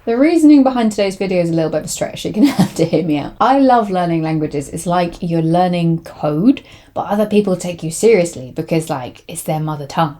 The reasoning behind today's video is a little bit of a stretch. You're going to have to hear me out. I love learning languages. It's like you're learning code, but other people take you seriously because like it's their mother tongue.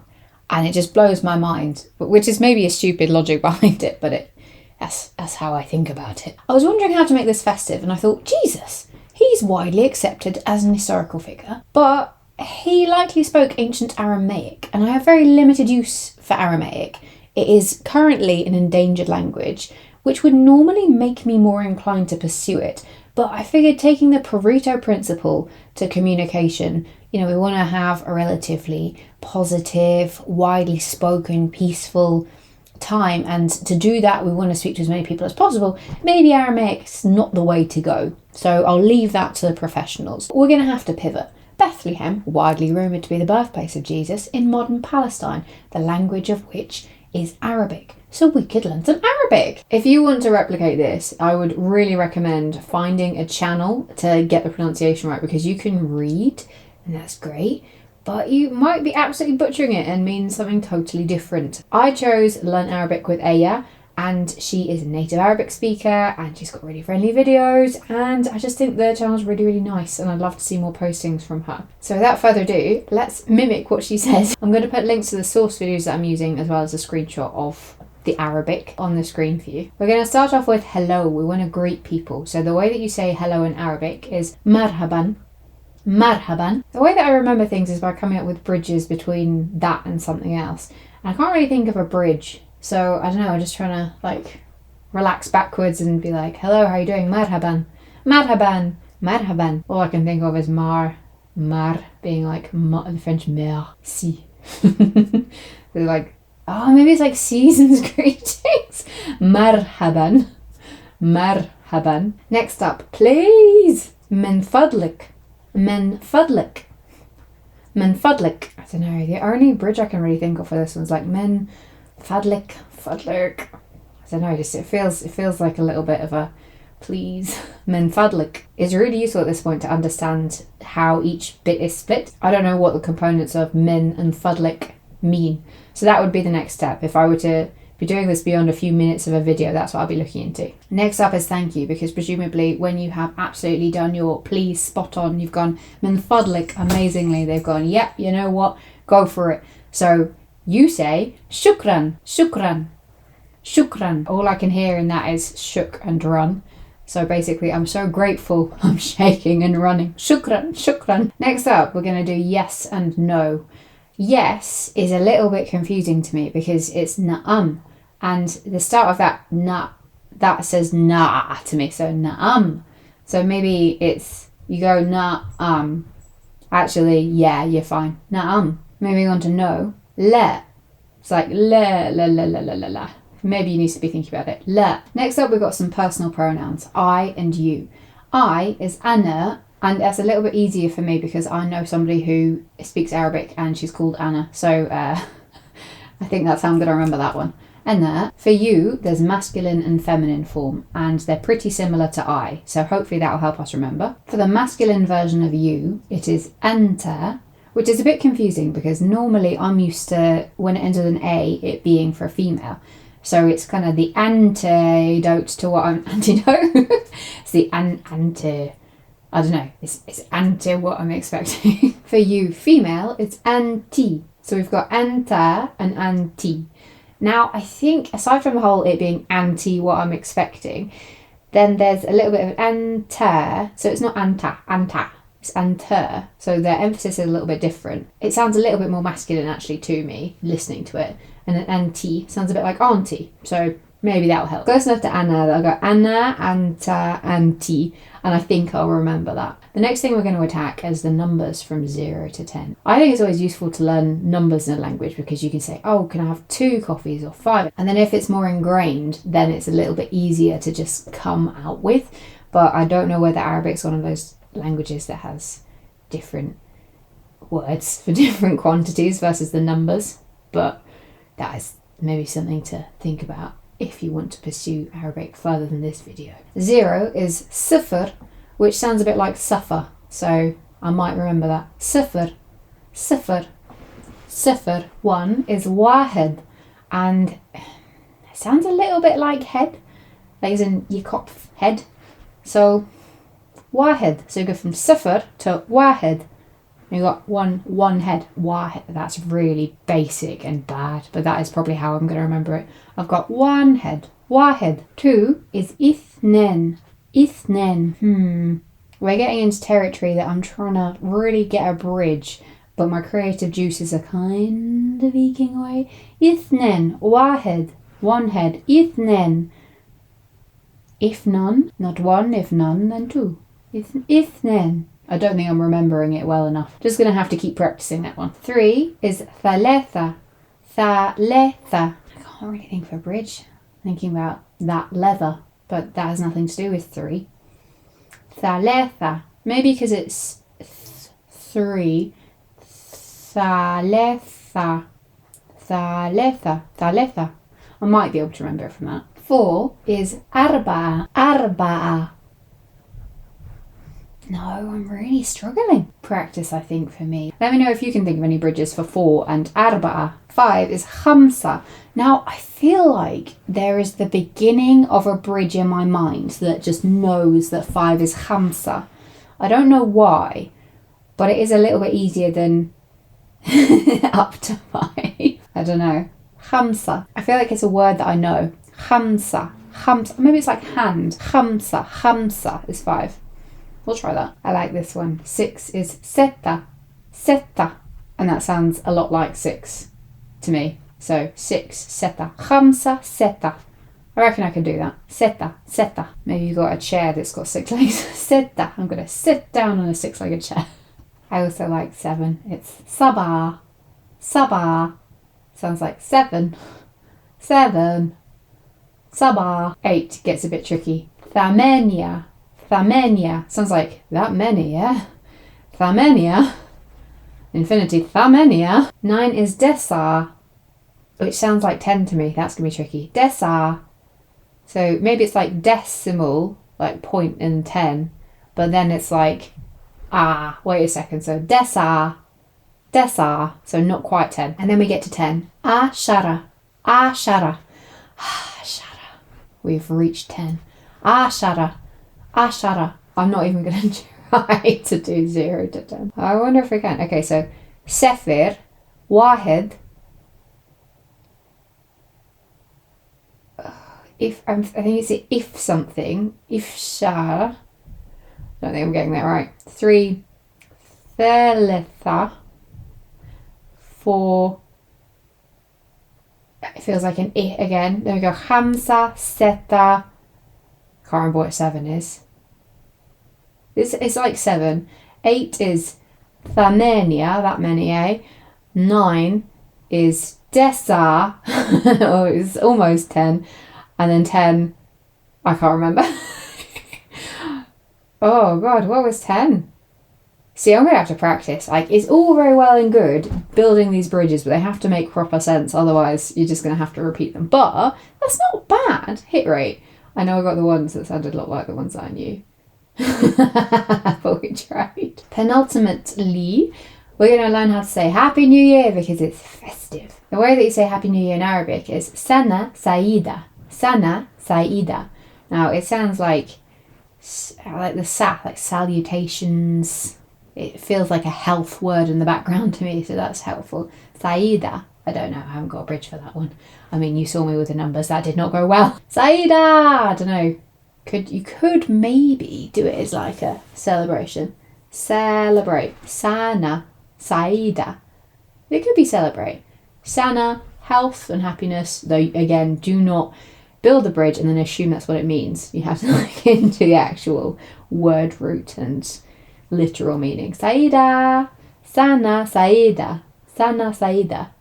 And it just blows my mind, which is maybe a stupid logic behind it, but that's how I think about it. I was wondering how to make this festive and I thought, Jesus, he's widely accepted as an historical figure, but he likely spoke ancient Aramaic and I have very limited use for Aramaic. It is currently an endangered language, which would normally make me more inclined to pursue it. But I figured taking the Pareto principle to communication, you know, we want to have a relatively positive, widely spoken, peaceful time. And to do that, we want to speak to as many people as possible. Maybe Aramaic's not the way to go. So I'll leave that to the professionals. We're going to have to pivot. Bethlehem, widely rumoured to be the birthplace of Jesus in modern Palestine, the language of which is Arabic. So we could learn some Arabic. If you want to replicate this, I would really recommend finding a channel to get the pronunciation right, because you can read and that's great, but you might be absolutely butchering it and mean something totally different. I chose Learn Arabic with Aya, and she is a native Arabic speaker and she's got really friendly videos, and I just think the channel's really, really nice and I'd love to see more postings from her. So without further ado, let's mimic what she says. I'm going to put links to the source videos that I'm using as well as a screenshot of the Arabic on the screen for you. We're going to start off with hello. We want to greet people. So the way that you say hello in Arabic is marhaban. Marhaban. The way that I remember things is by coming up with bridges between that and something else. And I can't really think of a bridge. So I don't know, I'm just trying to like relax backwards and be like, hello, how are you doing? Marhaban. Marhaban. Marhaban. All I can think of is mar being like the French merci. They're like, oh, maybe it's like season's greetings. Marhaban. Marhaban. Next up, please. Min fadlik. Min fadlik. Min fadlik. I don't know, the only bridge I can really think of for this one's like min fadlik. I don't know, just it feels like a little bit of a please. Min fadlik is really useful at this point to understand how each bit is split. I don't know what the components of min and fadlik mean. So that would be the next step. If I were to be doing this beyond a few minutes of a video, that's what I'll be looking into. Next up is thank you, because presumably when you have absolutely done your please spot on, you've gone min fadlik amazingly, they've gone, yep, you know what, go for it. So you say shukran, shukran, shukran. All I can hear in that is shuk and run. So basically, I'm so grateful, I'm shaking and running. Shukran, shukran. Next up, we're going to do yes and no. Yes is a little bit confusing to me because it's na'am, and the start of that na, that says na to me, so na'am. So maybe it's, you go na'am. Actually, yeah, you're fine. Na'am. Moving on to no. La. It's like la, la, la, la, la, la, la. Maybe you need to be thinking about it. La. Next up, we've got some personal pronouns. I and you. I is ana, and that's a little bit easier for me because I know somebody who speaks Arabic and she's called Anna. So I think that's how I'm going to remember that one. And for you, there's masculine and feminine form, and they're pretty similar to I. So hopefully that will help us remember. For the masculine version of you, it is anta, which is a bit confusing because normally I'm used to, when it ends with an A, it being for a female. So it's kind of the antidote to what I'm, antidote? It's the anti, I don't know, it's anti what I'm expecting. For you, female, it's anti. So we've got anta and anti. Now, I think, aside from the whole it being anti what I'm expecting, then there's a little bit of anta. So it's not anta, it's anta. So the emphasis is a little bit different. It sounds a little bit more masculine actually to me, listening to it. And then anti sounds a bit like auntie. So maybe that'll help. Close enough to Anna that I'll go Anna, anta, anti. And I think I'll remember that. The next thing we're going to attack is the numbers from 0 to 10. I think it's always useful to learn numbers in a language because you can say, oh, can I have 2 coffees or 5? And then if it's more ingrained, then it's a little bit easier to just come out with. But I don't know whether Arabic's one of those languages that has different words for different quantities versus the numbers. But that is maybe something to think about if you want to pursue Arabic further than this video. 0 is sifr, which sounds a bit like suffer, so I might remember that. Sifr, sifr, Sifr 1 is wahed, and it sounds a little bit like head, like as in your kopf, head. So واحد. So you go from صفر to واحد. You got one head. واحد. That's really basic and bad, but that is probably how I'm going to remember it. I've got one head. واحد. 2 is اثنين. اثنين. We're getting into territory that I'm trying to really get a bridge, but my creative juices are kind of eking away. اثنين. واحد. One head. اثنين. If none, not one. If none, then two. اثنين. I don't think I'm remembering it well enough. Just going to have to keep practicing that one. 3 is ثلاثة. ثلاثة. I can't really think of a bridge. Thinking about that leather, but that has nothing to do with 3. ثلاثة. Maybe because it's 3. ثلاثة. ثلاثة. ثلاثة. I might be able to remember it from that. 4 is أربعة. أربعة. No, I'm really struggling. Practice, I think, for me. Let me know if you can think of any bridges for 4 and أربعة. 5 is خمسة. Now, I feel like there is the beginning of a bridge in my mind that just knows that 5 is خمسة. I don't know why, but it is a little bit easier than up to 5. I don't know. خمسة. I feel like it's a word that I know. خمسة. خمسة. Maybe it's like hand. خمسة. خمسة is 5. We'll try that. I like this one. 6 is ستة. ستة. And that sounds a lot like 6 to me. So 6, ستة. خمسة, ستة. I reckon I can do that. ستة, ستة. Maybe you've got a chair that's got 6 legs. ستة. I'm going to sit down on a 6-legged chair. I also like 7. It's sabah. Sabah. Sounds like 7. 7. Sabah. 8 gets a bit tricky. ثمانية. ثمانية. Sounds like that many, yeah? ثمانية. Infinity. ثمانية. 9 is دسا, which sounds like 10 to me. That's going to be tricky. دسا. So maybe it's like decimal, like point and 10, but then it's like, wait a second. So دسا. دسا. So not quite 10. And then we get to 10. عشرة. عشرة. عشرة. We've reached 10. عشرة. عشرة. I'm not even going to try to do 0 to 10. I wonder if we can. Okay, so صفر. واحد. I think it's if something. إفشار. I don't think I'm getting that right. 3. ثلاثة. 4. It feels like an I again. There we go. خمسة. ستة. Can't remember what 7 is. It's like 7. 8 is ثمانية, that many, eh? 9 is دسا. Oh, it's almost 10. And then 10, I can't remember. Oh God, what was 10? See, I'm going to have to practice. Like, it's all very well and good building these bridges, but they have to make proper sense. Otherwise, you're just going to have to repeat them. But that's not bad. Hit rate. I know I got the ones that sounded a lot like the ones that I knew. But we tried. Penultimately, we're going to learn how to say Happy New Year because it's festive. The way that you say Happy New Year in Arabic is Sana Saida. Sana Saida. Now, it sounds like the sa, like salutations. It feels like a health word in the background to me, so that's helpful. Saida. I don't know. I haven't got a bridge for that one. I mean, you saw me with the numbers. That did not go well. Saida. I don't know. You could maybe do it as like a celebration. Celebrate. Sana. Saida. It could be celebrate. Sana. Health and happiness. Though, again, do not build a bridge and then assume that's what it means. You have to look into the actual word root and literal meaning. Saida. Sana. Saida. Sana. Saida.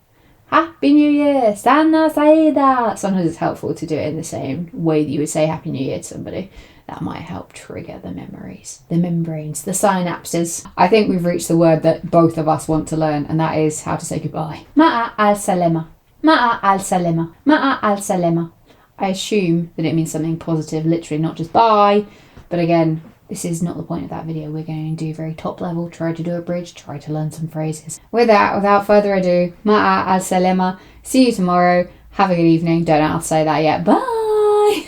Happy New Year, Sana Saida. Sometimes it's helpful to do it in the same way that you would say Happy New Year to somebody. That might help trigger the memories, the membranes, the synapses. I think we've reached the word that both of us want to learn, and that is how to say goodbye. Ma'a al-salama. Ma'a al-salama. Ma'a al-salama. I assume that it means something positive, literally, not just bye. But again, this is not the point of that video. We're going to do very top level, try to do a bridge, try to learn some phrases. With that, without further ado, ma'a al-salama. See you tomorrow. Have a good evening. Don't know how to say that yet. Bye.